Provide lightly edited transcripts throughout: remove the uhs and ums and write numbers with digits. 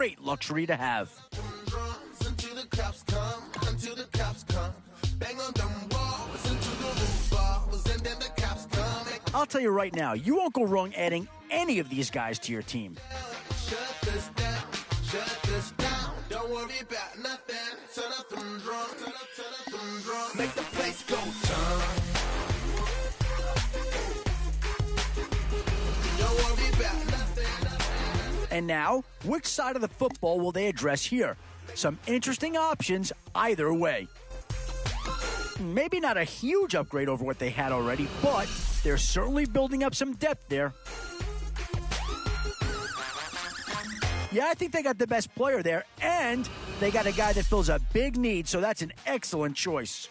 great luxury to have. I'll tell you right now, you won't go wrong adding any of these guys to your team. Shut this down, shut this down. Don't worry about nothing. Turn up them drums, turn up them drums. Make the place go down. Don't worry about nothing. And now, which side of the football will they address here? Some interesting options either way. Maybe not a huge upgrade over what they had already, but they're certainly building up some depth there. Yeah, I think they got the best player there, and they got a guy that fills a big need, so that's an excellent choice.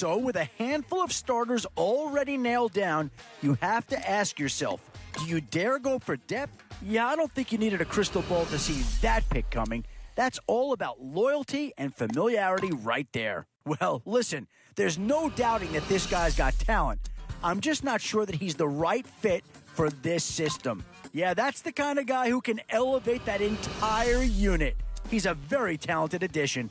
So, with a handful of starters already nailed down, you have to ask yourself, do you dare go for depth? Yeah, I don't think you needed a crystal ball to see that pick coming. That's all about loyalty and familiarity right there. Well, listen, there's no doubting that this guy's got talent. I'm just not sure that he's the right fit for this system. Yeah, that's the kind of guy who can elevate that entire unit. He's a very talented addition.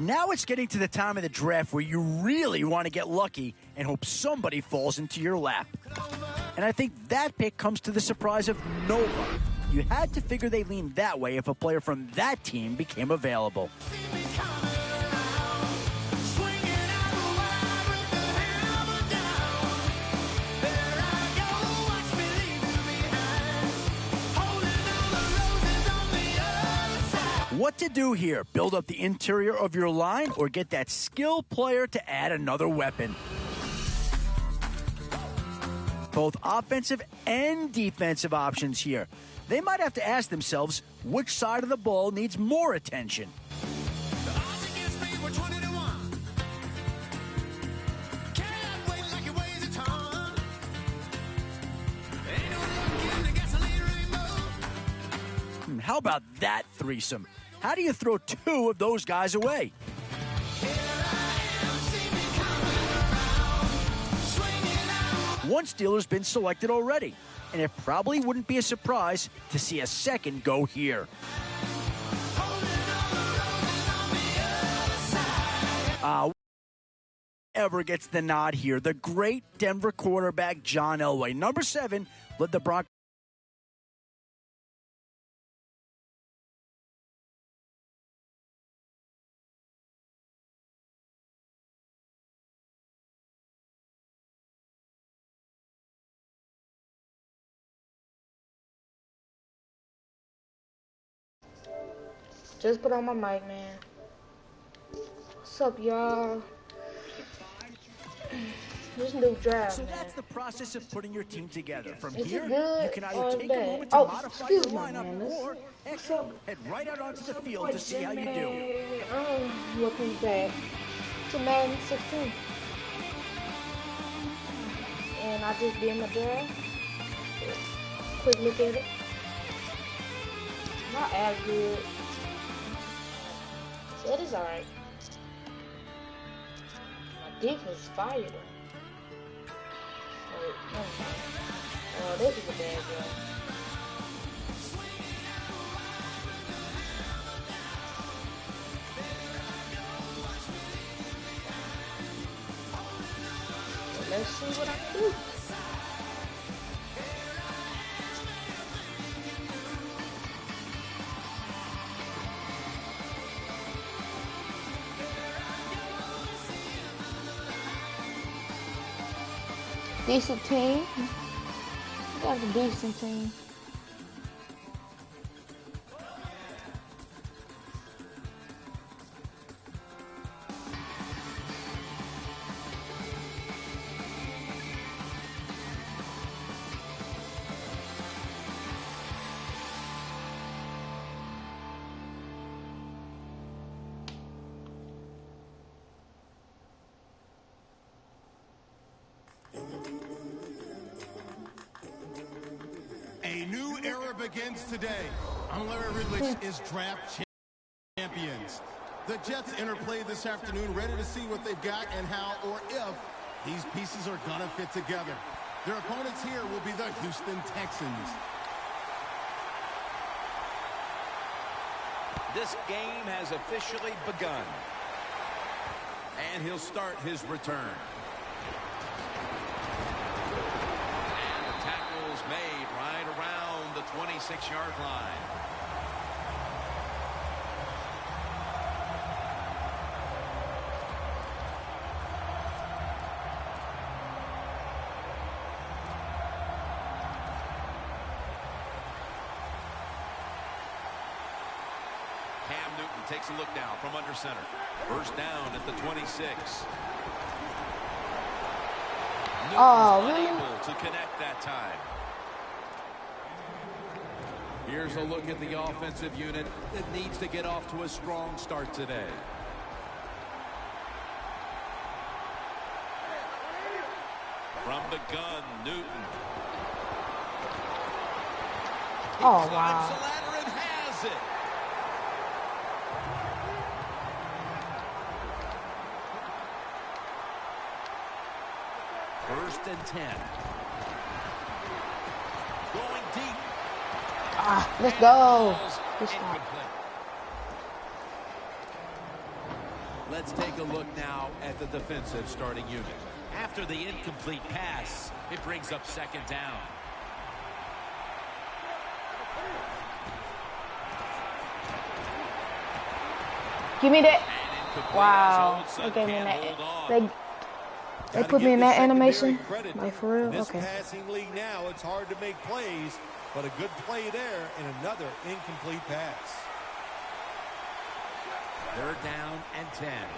Now it's getting to the time of the draft where you really want to get lucky and hope somebody falls into your lap. And I think that pick comes to the surprise of nobody. You had to figure they leaned that way if a player from that team became available. What to do here? Build up the interior of your line or get that skill player to add another weapon? Both offensive and defensive options here. They might have to ask themselves which side of the ball needs more attention. How about that threesome? How do you throw two of those guys away? One Steeler's been selected already, and it probably wouldn't be a surprise to see a second go here. Ever gets the nod here. The great Denver quarterback John Elway, number 7, led the Broncos. Just put on my mic, man. What's up, y'all? This new draft, So man. that's the process of putting your team together. From Is here, it good you can either or take bad? a moment to modify your excuse me, lineup man. or heck, head right out onto the field to see how you do. Welcome back to Madden 16. And I just did my draft. Quick look at it. Not as good. So it is alright. My defense is fire though. Wait, never mind. Oh, this is a bad draft. Let's see what I can do. Decent team. We got a decent team. A new era begins today. I'm Larry Ridley is draft champions. The Jets interplay this afternoon, ready to see what they've got and how or if these pieces are going to fit together. Their opponents here will be the Houston Texans. This game has officially begun. And he'll start his return. And the tackle's made right around the 26-yard line. Cam Newton takes a look now from under center. First down at the 26. Oh, really? Unable to connect that time. Here's a look at the offensive unit that needs to get off to a strong start today. From the gun, Newton. Oh, Climbs wow. the ladder and has it. First and 10. Going deep. Ah, let's go. Good stop. Incomplete. Let's take a look now at the defensive starting unit. After the incomplete pass, it brings up second down. Give me that. And incomplete Wow. as They Olsen gave me can't that. hold on. They put me in that animation. Like, for real? In this Okay. passing league now, it's hard to make plays, but a good play there and another incomplete pass. Third down and 10.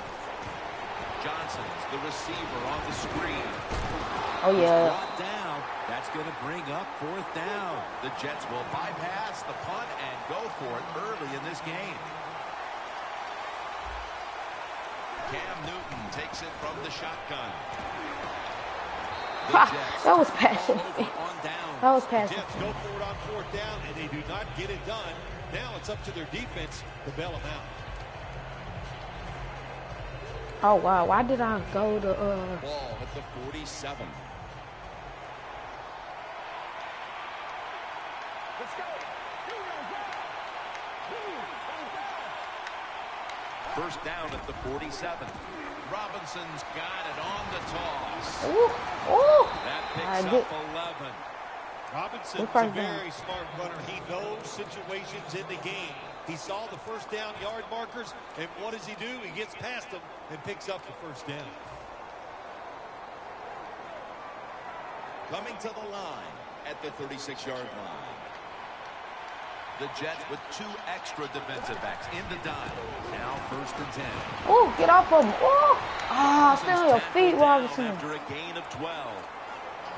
Johnson's the receiver on the screen. Oh, yeah. Brought down. That's going to bring up fourth down. The Jets will bypass the punt and go for it early in this game. Cam Newton takes it from the shotgun. The Ha, Jets that was turn the passing. ball over on down. That was The passing. Jets go for it on fourth down, and they do not get it done. Now it's up to their defense to bail them out. Oh, wow. Why did I go to, Ball at the 47. First down at the 47. Robinson's got it on the toss. ooh, ooh. That I picks did. up 11. Robinson's Good a first down. very smart runner. He knows situations in the game. He saw the first down yard markers, and what does he do? He gets past them and picks up the first down. Coming to the line at the 36-yard line. The Jets with two extra defensive backs in the dime. Now first and 10. Ooh, get off of him. Ooh. Ah, stay on your feet, Robinson. After a gain of 12.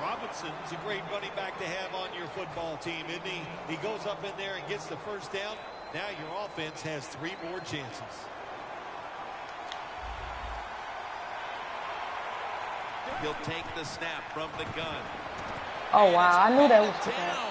Robinson's a great running back to have on your football team, isn't he? He goes up in there and gets the first down. Now your offense has 3 more chances. He'll take the snap from the gun. Oh, wow. I knew that was too bad. Down.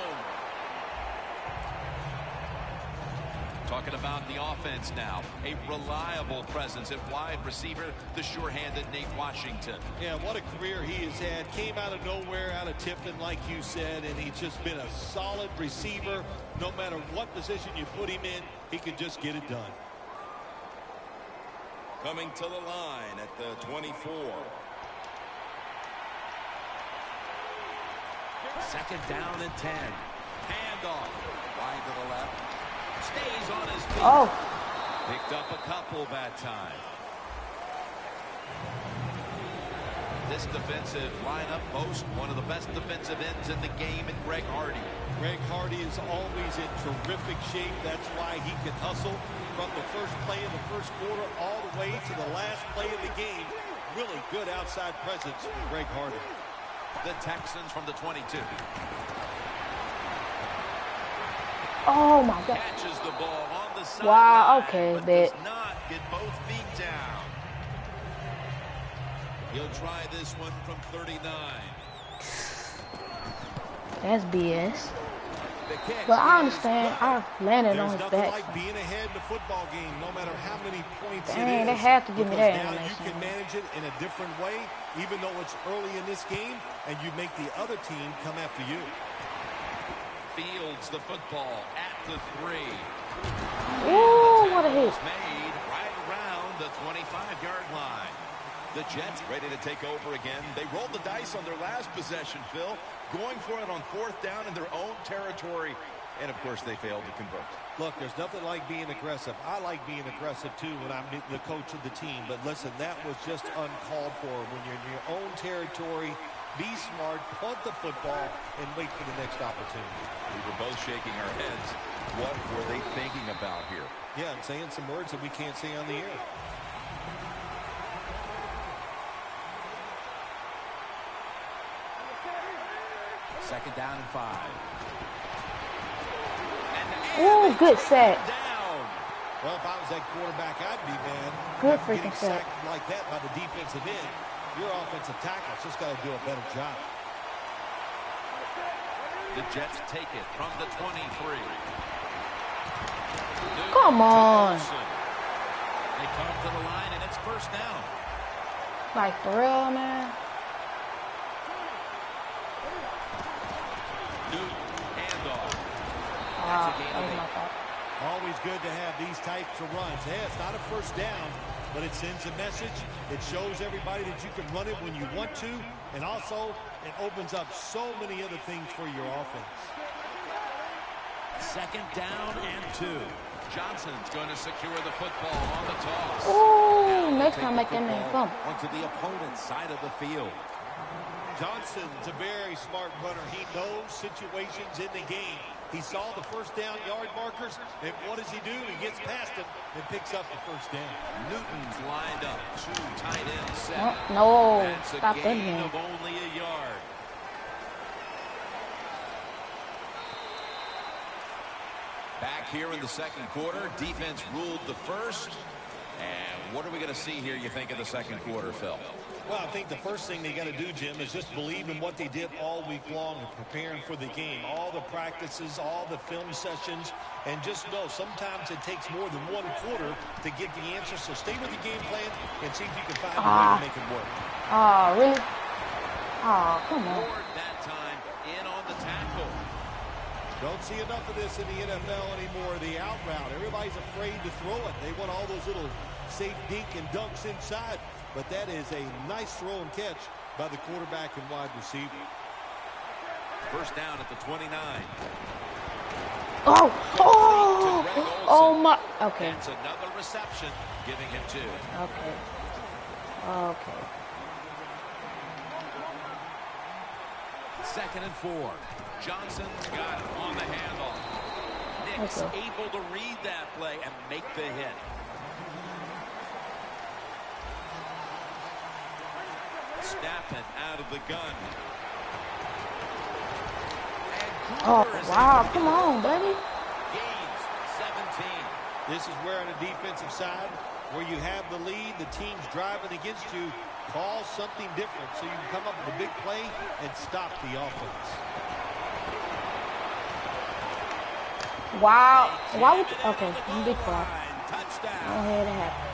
Talking about the offense now. A reliable presence at wide receiver, the sure-handed Nate Washington. Yeah, what a career he has had. Came out of nowhere, out of Tifton, like you said, and he's just been a solid receiver. No matter what position you put him in, he can just get it done. Coming to the line at the 24. Second down and 10. Handoff. Wide to the left. Stays on his feet. Oh. Picked up a couple that time. This defensive lineup boasts one of the best defensive ends in the game in Greg Hardy. Greg Hardy is always in terrific shape. That's why he can hustle from the first play of the first quarter all the way to the last play of the game. Really good outside presence from Greg Hardy. The Texans from the 22. Oh, my God. Catches the ball on the sideline. Wow, okay, but bet. does not get both feet down. He'll try this one from 39. That's BS. The kick But I is understand. good. I landed There's on his nothing back. like being ahead in a football game, no matter how many points Dang, it is. they had to give me because that now animation. you can manage it in a different way, even though it's early in this game, and you make the other team come after you. Fields the football at the 3. Ooh, what a hit. Made right around the 25-yard line. The Jets ready to take over again. They rolled the dice on their last possession, Phil, going for it on 4th down in their own territory. And, of course, they failed to convert. Look, there's nothing like being aggressive. I like being aggressive, too, when I'm the coach of the team. But, listen, that was just uncalled for. When you're in your own territory, be smart, punt the football, and wait for the next opportunity. We were both shaking our heads. What were they thinking about here? Yeah, and saying some words that we can't say on the air. Second down and 5. Ooh, good set. Down. Well, if I was that quarterback, I'd be mad. Good After freaking getting set. sacked like that by the defensive end. Your offensive tackle's just got to do a better job. The Jets take it from the 23. Come on. They come to the line, and it's first down. Like, for real, man. Handoff. That was my fault. Always good to have these types of runs. Hey, it's not a first down, but it sends a message. It shows everybody that you can run it when you want to, and also it opens up so many other things for your offense. Second down and 2. Johnson's going to secure the football on the toss. Ooh, next time make that man bump. Onto the opponent's side of the field. Johnson's a very smart runner. He knows situations in the game. He saw the first down yard markers, and what does he do? He gets past them and picks up the first down. Newton's lined up. 2 tight ends set. Oh, no, That's a stop that gain man. of only a yard. Back here in the second quarter, defense ruled the first. And what are we going to see here, you think, in the second quarter, Phil? Well, I think the first thing they got to do, Jim, is just believe in what they did all week long and preparing for the game. All the practices, all the film sessions, and just know sometimes it takes more than one quarter to get the answer. So stay with the game plan and see if you can find a way to make it work. Oh, really? Oh, come on. Ford that time in on the tackle. Don't see enough of this in the NFL anymore. The out route. Everybody's afraid to throw it. They want all those little safe dink and dunks inside. But that is a nice throw and catch by the quarterback and wide receiver. First down at the 29. Oh my. Okay. That's another reception, giving him 2. Okay. Second and 4. Johnson's got it on the handoff. Nick's able to read that play and make the hit. Snapping out of the gun. Oh, wow. Come on, buddy. Gains 17. This is where on the defensive side, where you have the lead, the team's driving against you, call something different so you can come up with a big play and stop the offense. Wow. Why would you? Okay, I'm big quiet. Touchdown. Go ahead and have it.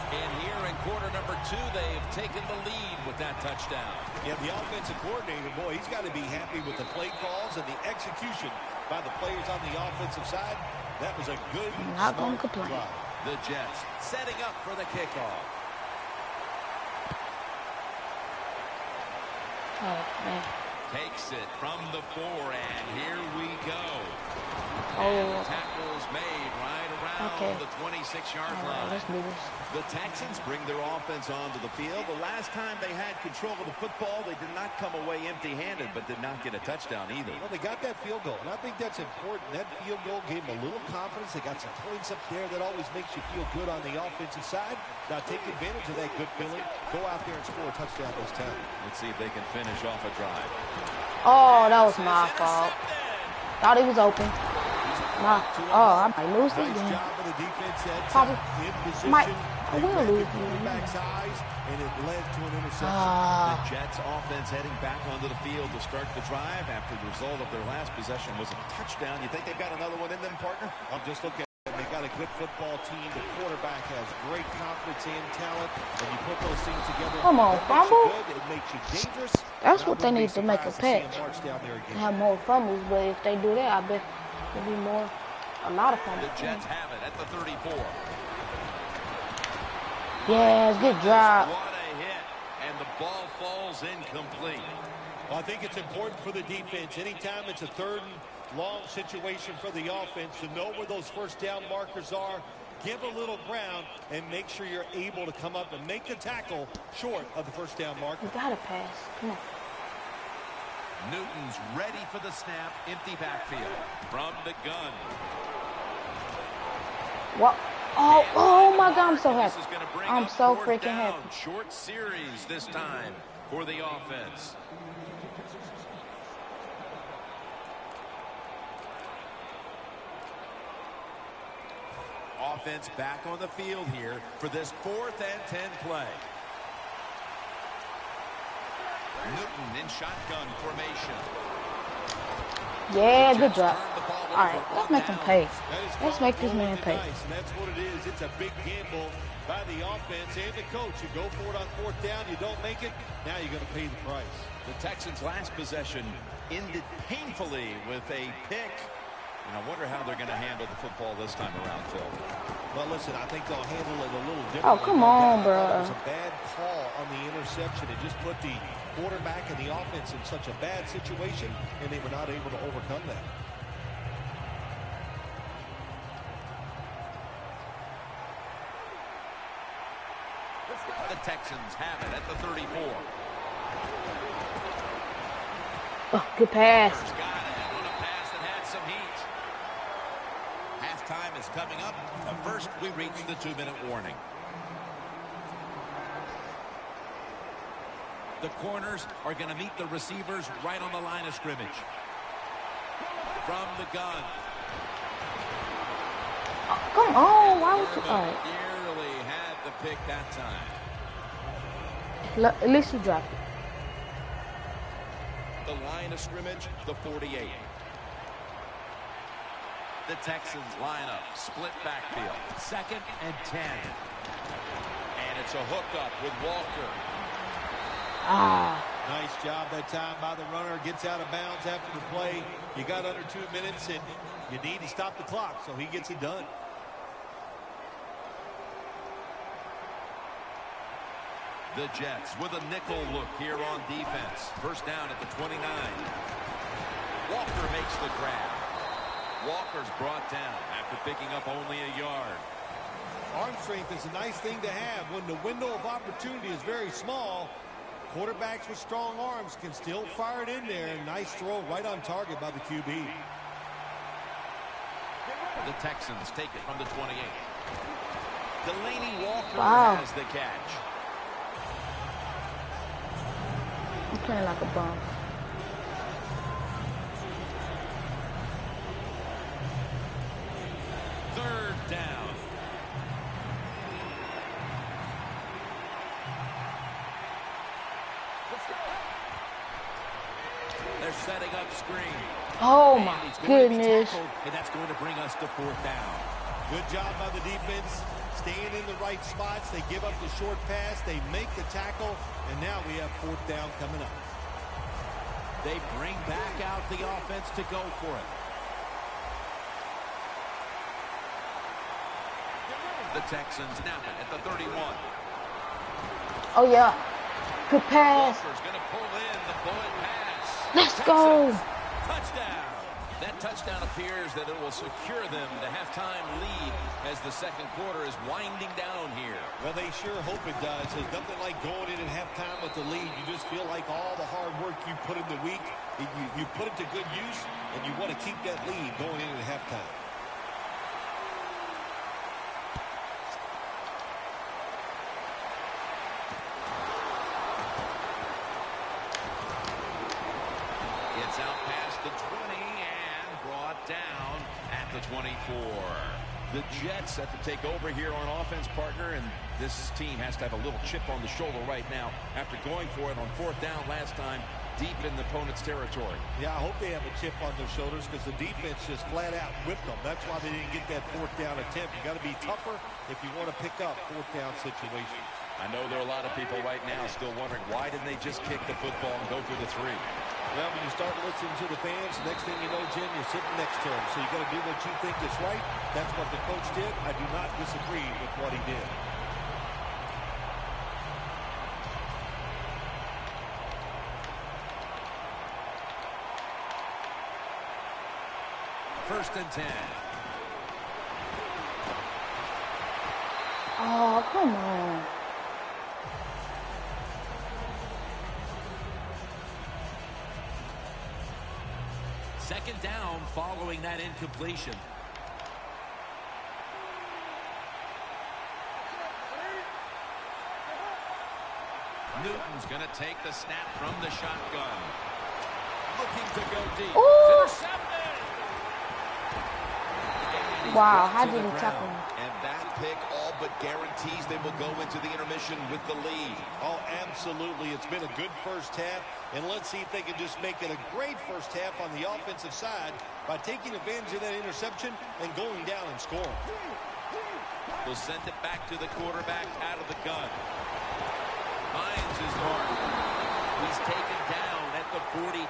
And here in quarter number 2, they've taken the lead with that touchdown. Yeah, the offensive coordinator, boy, he's got to be happy with the play calls and the execution by the players on the offensive side. That was a good, Not gonna smart complain. drive. The Jets setting up for the kickoff. Oh, man. Takes it from the 4, and here we go. Oh. Tackles made right around the 26-yard All right, line. let's do this. The Texans bring their offense onto the field. The last time they had control of the football, they did not come away empty-handed, but did not get a touchdown either. Well, they got that field goal, and I think that's important. That field goal gave them a little confidence. They got some points up there that always makes you feel good on the offensive side. Now take advantage of that good feeling. Go out there and score a touchdown this time. Let's see if they can finish off a drive. Oh, that was my fault. Thought he was open. I might lose this Nice game. job of the defense. That's Probably in position. might I They will read lose. the quarterback's eyes, and it led to an interception. The Jets offense heading back onto the field to start the drive after the result of their last possession was a touchdown. You think they've got another one in them, partner? I'm just looking at it. They got a good football team. The quarterback has great confidence and talent. When you put those things together, Come on, that makes you fumble. good. It makes you dangerous. That's And I what they wouldn't be need to make a surprised to see patch. him march down there again. Have more fumbles, but if they do that, I bet there'll be a lot of fumbles. The Jets have it at the 34. Yeah, good job. What a hit, and the ball falls incomplete. Well, I think it's important for the defense. Anytime it's a third and long situation for the offense to know where those first down markers are, give a little ground, and make sure you're able to come up and make the tackle short of the first down marker. You gotta pass. Come on. Newton's ready for the snap. Empty backfield. From the gun. What? Oh my God, I'm so This happy. is gonna bring I'm up so fourth freaking down. happy. Short series this time for the offense. Offense back on the field here for this 4th and 10 play. Newton in shotgun formation. Yeah, good Jets job. turn the ball All right, over let's on make him downs. pay. That is Let's called make this rolling man the pay. dice, and that's what it is. It's a big gamble by the offense and the coach. You go for it on 4th down, you don't make it, now you're going to pay the price. The Texans' last possession ended painfully with a pick. And I wonder how they're going to handle the football this time around, Phil. Well, listen, I think they'll handle it a little differently. Oh, come No on, doubt. I thought bro. It was a bad call on the interception. It just put the quarterback and the offense in such a bad situation, and they were not able to overcome that. The Texans have it at the 34. Oh, good pass. Got it on a pass that had some heat. Halftime is coming up. But first, we reach the 2-minute warning. The corners are going to meet the receivers right on the line of scrimmage. From the gun. Oh, come on. Why would you? All right. Nearly had the pick that time. At least you dropped it. The line of scrimmage, the 48. The Texans line up, split backfield, 2nd and 10. And it's a hookup with Walker. Ah. Nice job that time by the runner. Gets out of bounds after the play. You got under 2 minutes, and you need to stop the clock, so he gets it done. The Jets with a nickel look here on defense. First down at the 29. Walker makes the grab. Walker's brought down after picking up only a yard. Arm strength is a nice thing to have when the window of opportunity is very small. Quarterbacks with strong arms can still fire it in there. Nice throw right on target by the QB. The Texans take it from the 28. Delaney Walker Wow. has the catch. I'm playing like a bum. Third down. They're setting up screen. Oh my And he's going to be goodness. tackled, and that's going to bring us to 4th down. Good job by the defense. Staying in the right spots. They give up the short pass. They make the tackle. And now we have 4th down coming up. They bring back out the offense to go for it. The Texans snap it at the 31. Oh yeah. Good pass. Walker's going to pull in the bullet pass. Let's Texans, go. Touchdown. That touchdown appears that it will secure them the halftime lead as the second quarter is winding down here. Well, they sure hope it does. There's nothing like going in at halftime with the lead. You just feel like all the hard work you put in the week, you put it to good use, and you want to keep that lead going into halftime. It's out past the 20 and brought down at the 24. The Jets set to take over here on offense, partner, and this team has to have a little chip on the shoulder right now after going for it on 4th down last time deep in the opponent's territory. Yeah, I hope they have a chip on their shoulders because the defense just flat out whipped them. That's why they didn't get that 4th down attempt. You got to be tougher if you want to pick up 4th down situations. I know there are a lot of people right now still wondering why didn't they just kick the football and go for the 3? Well, when you start listening to the fans, next thing you know, Jim, you're sitting next to them. So you got to do what you think is right. That's what the coach did. I do not disagree with what he did. First and 10. Oh, come on. Second down following that incompletion. Newton's going to take the snap from the shotgun. Looking to go deep. Ooh. Intercepted! Wow, how did he tackle me? And that pick all but guarantees they will go into the intermission with the lead. Oh, absolutely. It's been a good first half, and let's see if they can just make it a great first half on the offensive side by taking advantage of that interception and going down and scoring. Will send it back to the quarterback out of the gun. Finds his mark. He's taken down at the 42.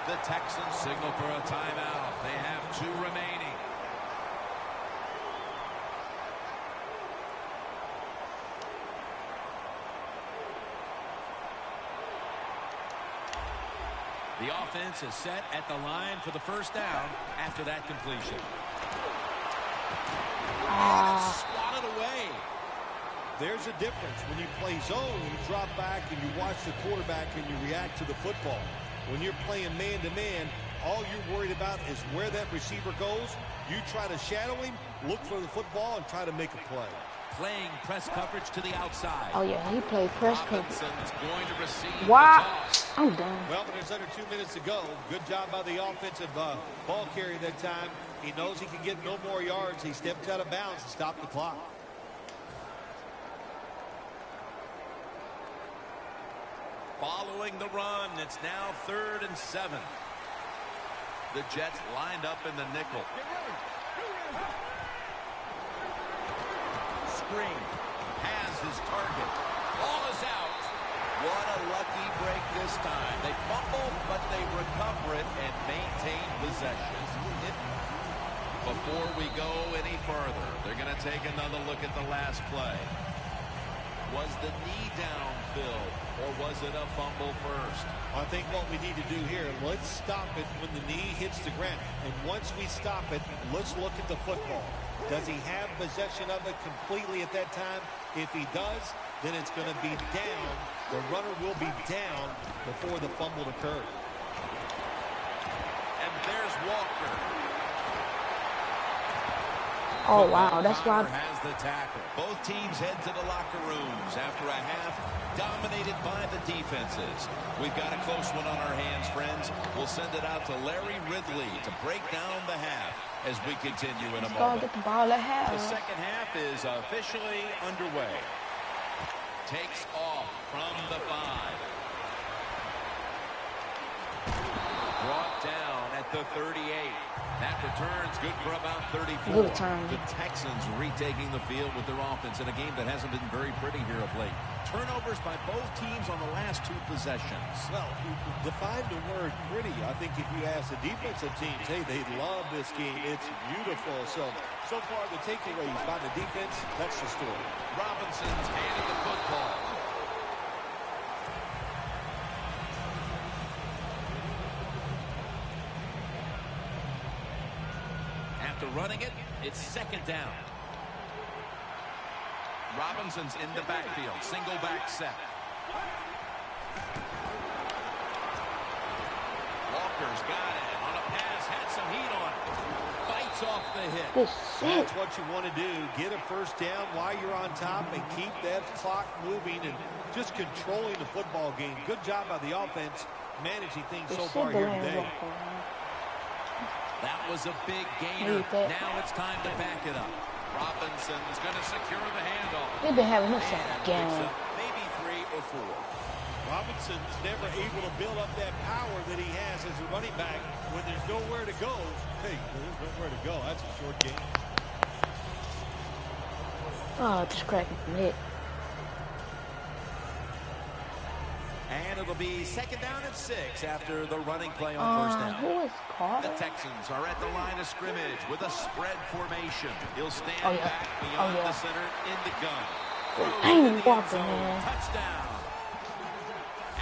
The Texans signal for a timeout. They have 2 remaining. The offense is set at the line for the first down after that completion. Swatted away. There's a difference when you play zone, you drop back and you watch the quarterback and you react to the football. When you're playing man-to-man, all you're worried about is where that receiver goes. You try to shadow him, look for the football, and try to make a play. Playing press coverage to the outside. Oh, yeah, he played press coverage. Robinson's going to receive Wow. the toss. I'm done. Well, but there's under 2 minutes to go. Good job by the offensive ball carrier that time. He knows he can get no more yards. He stepped out of bounds to stop the clock. Following the run, it's now 3rd and 7. The Jets lined up in the nickel. Screen. Has his target. Ball is out. What a lucky break this time. They fumble, but they recover it and maintain possession. Before we go any further, they're going to take another look at the last play. Was the knee down, Phil, or was it a fumble first? I think what we need to do here, let's stop it when the knee hits the ground. And once we stop it, let's look at the football. Does he have possession of it completely at that time? If he does, then it's going to be down. The runner will be down before the fumble occurred. And there's Walker. Oh, wow, that's why. Has the tackle. Both teams head to the locker rooms after a half dominated by the defenses. We've got a close one on our hands, friends. We'll send it out to Larry Ridley to break down the half as we continue in a moment. Get the ball at half. The second half is officially underway. Takes off from the 5. Brought down at the 38. That return's good for about 34. Good return. The Texans retaking the field with their offense in a game that hasn't been very pretty here of late. Turnovers by both teams on the last 2 possessions. Well, define the word pretty. I think if you ask the defensive teams, hey, they love this game. It's beautiful. So far, the takeaways by the defense, that's the story. Robinson's handed the football. After running it, it's 2nd down. Robinson's in the backfield. Single back set. Walker's got it. On a pass, had some heat on it. Fights off the hit. That's what you want to do. Get a first down while you're on top and keep that clock moving and just controlling the football game. Good job by the offense managing things so far here today. That was a big gainer. Now it's time to back it up. Robinson's going to secure the handoff. They've been having himself a game. Maybe 3 or 4. Robinson's never able to build up that power that he has as a running back when there's nowhere to go. Hey, there's nowhere to go. That's a short game. Oh, just cracking from it. And it'll be 2nd down and 6 after the running play on 1st down. Who is Carter? The Texans are at the line of scrimmage with a spread formation. He'll stand back beyond the center in the gun. Dang, Walker, man. Touchdown.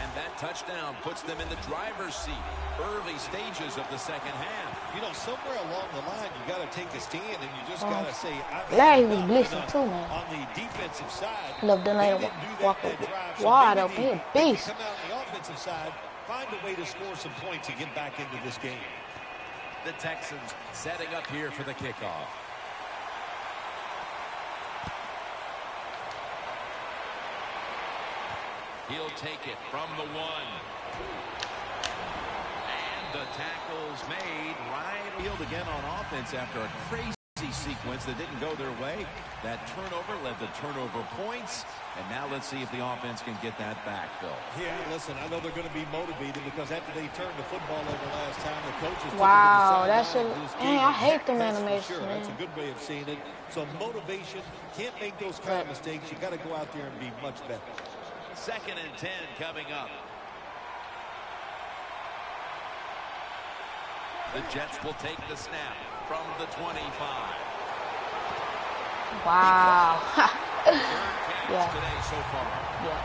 And that touchdown puts them in the driver's seat. Early stages of the 2nd half. You know, somewhere along the line, you got to take a stand, and you just got to say, Larry was blitzing too, man. On the defensive side, Love the lane Walker wide open. He a beast. Come out on the offensive side, find a way to score some points and get back into this game. The Texans setting up here for the kickoff. He'll take it from the 1. And the tackle's made. Right field again on offense after a crazy sequence that didn't go their way. That turnover led to turnover points. And now let's see if the offense can get that back, Phil. Yeah, listen, I know they're going to be motivated because after they turned the football over last time, the coaches wow, that's a... Dang, I hate them animations, sure. man. That's a good way of seeing it. So motivation, can't make those kind of mistakes. You got to go out there and be much better. 2nd and 10 coming up. The Jets will take the snap from the 25. Wow. Yeah. Today so far. Yeah.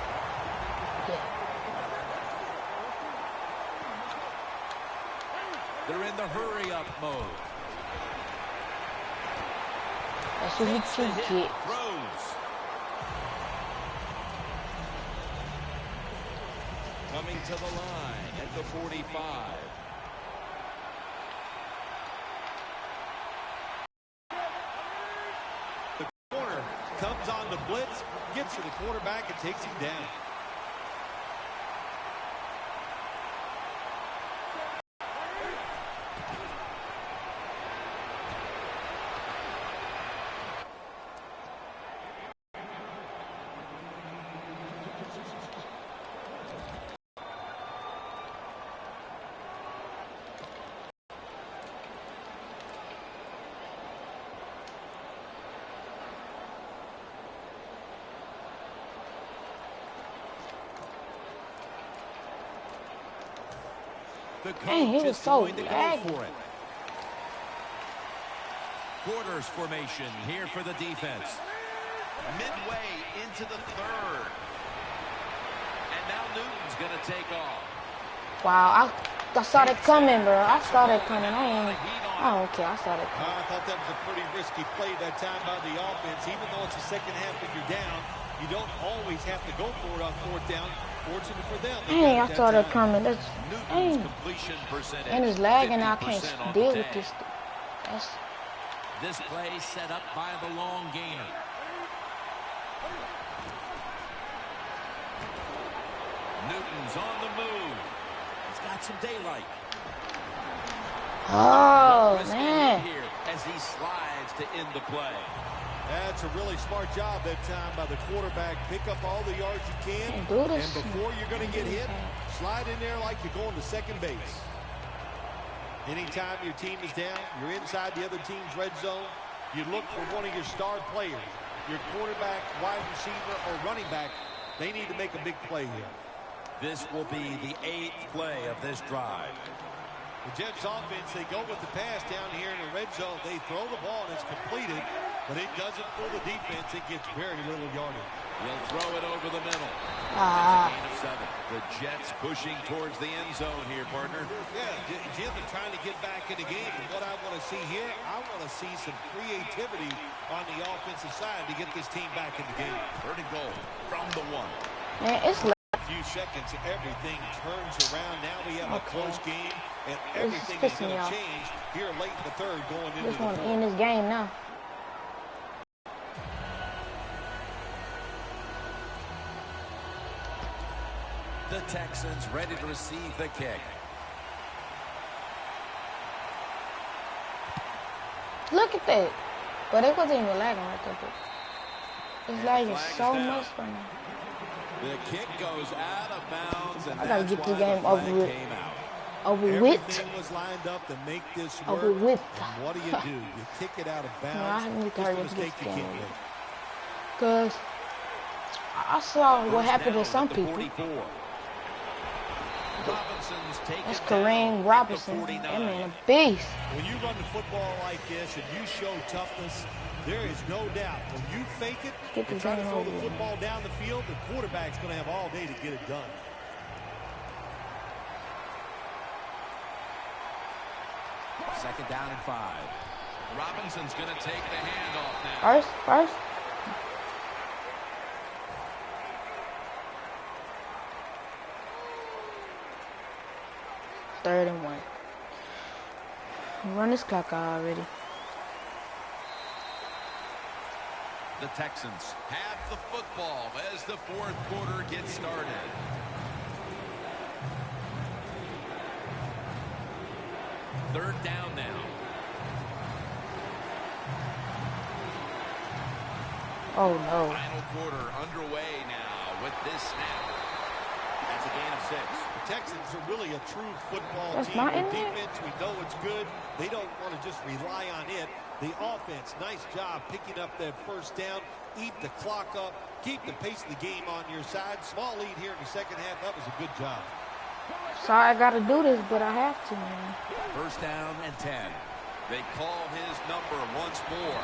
They're in the hurry-up mode. That's what you should get. Throws. Coming to the line at the 45. The corner comes on the blitz, gets to the quarterback, and takes him down. The Dang, he was so going to go laggy. for it. Quarters formation here for the defense. Midway into the 3rd. And now Newton's going to take off. Wow, I saw that coming, bro. I saw that coming. I don't care. I saw that coming. I thought that was a pretty risky play that time by the offense. Even though it's the 2nd half and you're down, you don't always have to go for it on 4th down. Fortunate for them. Dang, I saw that coming. That's dang. Completion percentage. And it's lagging. I can't deal with this. This play set up by the long gainer. Newton's on the move. He's got some daylight. Oh, man. Here as he slides to end the play. That's a really smart job that time by the quarterback. Pick up all the yards you can. And before you're going to get hit, slide in there like you're going to second base. Anytime your team is down, you're inside the other team's red zone, you look for one of your star players, your quarterback, wide receiver, or running back. They need to make a big play here. This will be the 8th play of this drive. The Jets offense, they go with the pass down here in the red zone. They throw the ball and it's completed, but it doesn't fool the defense. It gets very little yardage. He'll throw it over the middle. That's a gain of 7. The Jets pushing towards the end zone here, partner. Yeah, Jim is trying to get back in the game. And what I want to see here, I want to see some creativity on the offensive side to get this team back in the game. 3rd and goal from the 1. Man, it's few seconds, everything turns around. Now we have a close game, and everything is going to change here late in the 3rd going into the 4th. Just want to end this game now. The Texans ready to receive the kick. Look at that. But it wasn't even lagging right there. But it's lagging so much for me. The kick goes out of bounds, and I gotta that's get the why game the over flag with. came out. Over with. Everything was lined up to make this work. Over with. And what do? You kick it out of No, I bounds. need to Just a hurry up and mistake get you this can't game. make. Because I saw what First happened down to some at the people. 44. Robinson's taken That's down Kareem at Robinson. the That 49. man a beast. When you run the football like this and you show toughness, there is no doubt when you fake it Get and the try to game throw over the with. football down the field, the quarterback's going to have all day to get it done. Second down and 5. Robinson's going to take the handoff now. First. Third and 1. Run this clock out already. The Texans have the football as the fourth quarter gets started. Third down now. Oh no. Final quarter underway now with this snap. That's a gain of 6. The Texans are really a true football That's team. not Their in there? defense, we know it's good. They don't want to just rely on it. The offense, nice job picking up that first down, eat the clock up, keep the pace of the game on your side. Small lead here in the second half. That was a good job. Sorry I gotta do this, but I have to, man. First down and 10. They call his number once more.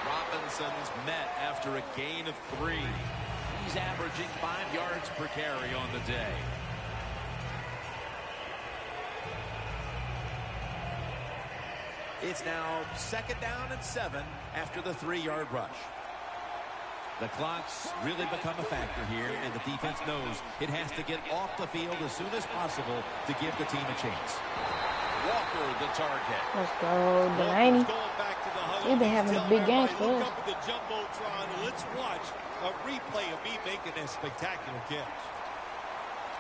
Robinson's met after a gain of 3. He's averaging 5 yards per carry on the day. It's now second down and 7 after the 3-yard rush. The clock's really become a factor here, and the defense knows it has to get off the field as soon as possible to give the team a chance. Walker, the target. Let's go, Delaney. He's been having a big game for us. Look up at the Jumbotron. Let's watch a replay of me making a spectacular catch.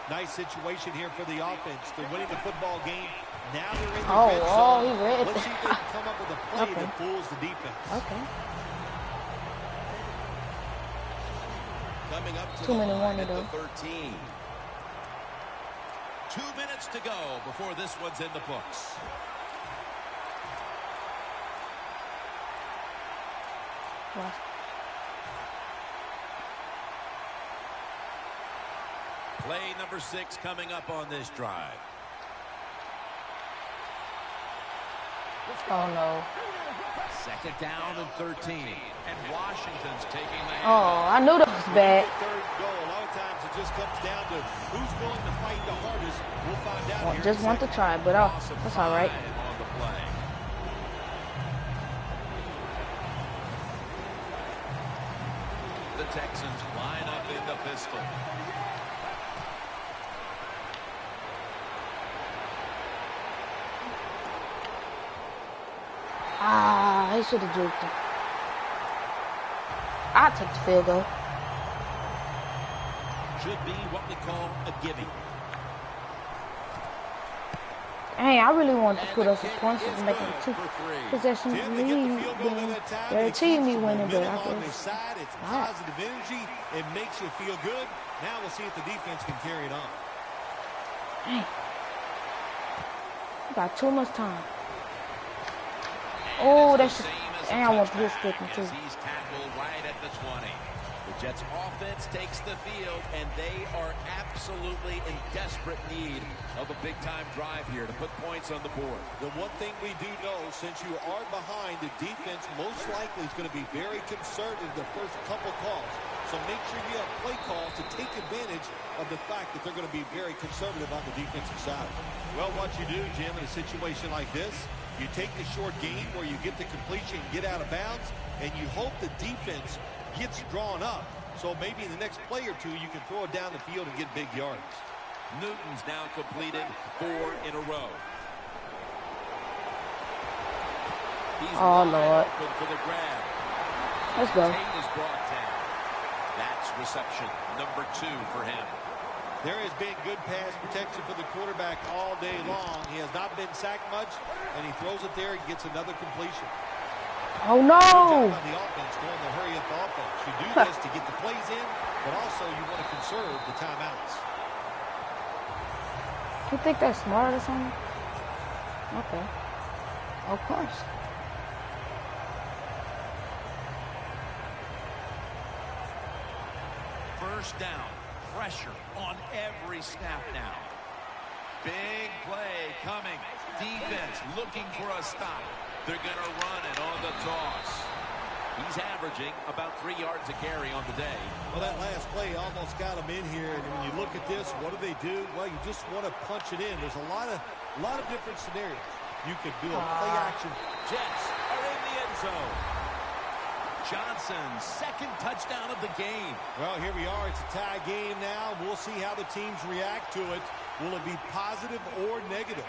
Nice situation here for the offense. They're winning the football game. Now they're in the red zone. He read. Let's see if they can come up with a play Okay. that fools the defense. Okay. Coming up to Too the many line wanted, at the though. 13. 2 minutes to go before this one's in the books. Wow. Play number 6 coming up on this drive. Oh no. Second down and 13. And Washington's taking the Oh, I knew that was bad. Third goal. A lot of times it just comes down to who's willing to fight the hardest. We'll find out. Well, here just in a want to second. try, but Loss of that's all right. 5 on the play. The Texans line up in the pistol. Ah, he should have juked him. I'll take the field goal. Should be what we call a gimme. Hey, I really wanted to put us a points Is and make it good 2 for 3. possessions Tim, they get the lead. field goal at Then that time. guarantee It me keeps the winning, but momentum I on their guess. side. It's Wow. positive energy. It makes you feel good. Now we'll see if the defense can carry it on. Dang. We got too much time. Oh, that's just, and I want this kicking too. As he's tackled right at the 20. The Jets offense takes the field, and they are absolutely in desperate need of a big-time drive here to put points on the board. The one thing we do know, since you are behind, the defense most likely is going to be very conservative the first couple calls. So make sure you have play calls to take advantage of the fact that they're going to be very conservative on the defensive side. Well, what you do, Jim, in a situation like this, you take the short game where you get the completion, get out of bounds, and you hope the defense gets drawn up. So maybe in the next play or two, you can throw it down the field and get big yards. Newton's now completed 4 in a row. He's Oh, wide Lord. open for the grab. Let's go. Tate is brought down. That's reception number 2 for him. There has been good pass protection for the quarterback all day long. He has not been sacked much, and he throws it there and gets another completion. Oh no! On the offense, going to hurry up the offense. You do this to get the plays in, but also you want to conserve the timeouts. You think they're smart or something? Okay. Of course. First down. Pressure on every snap now. Big play coming. Defense looking for a stop. They're going to run it on the toss. He's averaging about 3 yards a carry on the day. Well, that last play almost got him in here. And when you look at this, what do? Well, you just want to punch it in. There's a lot of different scenarios. You could do a play action. Jets are in the end zone. Johnson's second touchdown of the game. Well, here we are. It's a tie game now. We'll see how the teams react to it. Will it be positive or negative?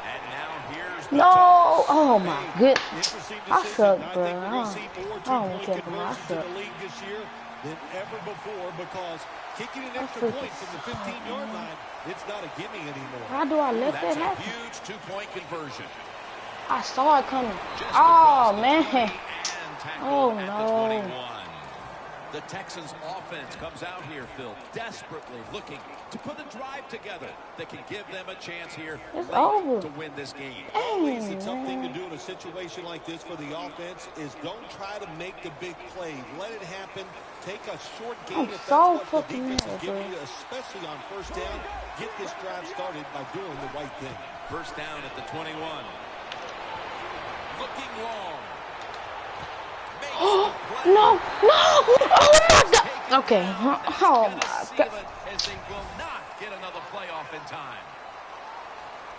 And now here's the No! Oh my goodness. Interesting I decision. suck, I bro. think we're going to see more I don't two-point care for my conversions in suck. the league this year than ever before because kicking an extra freaking point from the 15-yard line, it's not a gimme anymore. How do I let that That's a happen? huge two-point conversion. I saw it coming. Just Oh across the man. 20 and tackled Oh at no. the 21. The Texans offense comes out here, Phil, desperately looking to put a drive together that can give them a chance here It's late over. to win this game. Always the tough Dang, thing to man. do in a situation like this for the offense is don't try to make the big play. Let it happen. Take a short I'm gain if so that's what the fucking defense is mad, giving bro. you, especially on first down. Get this drive started by doing the right thing. First down at the 21. Looking long. Oh no! No! Oh my God! Okay. Oh my God. As they will not get another playoff in time.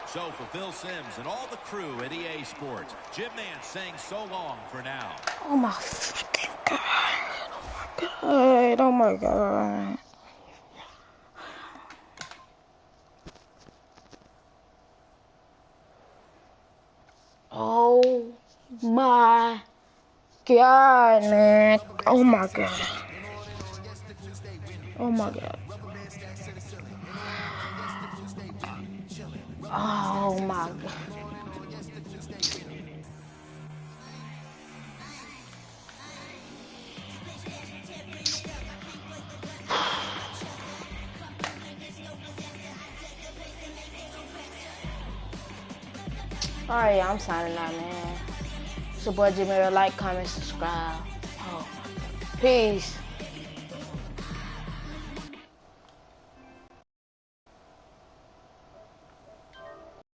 So for Phil Simms and all the crew at EA Sports, Jim Nance saying so long for now. Oh my fucking God. Oh my God. Oh my God, man. Oh my God. Oh my God. Oh my God. Alright, I'm signing out, man. It's your boy Jimmy. Like, comment, subscribe. Oh, peace.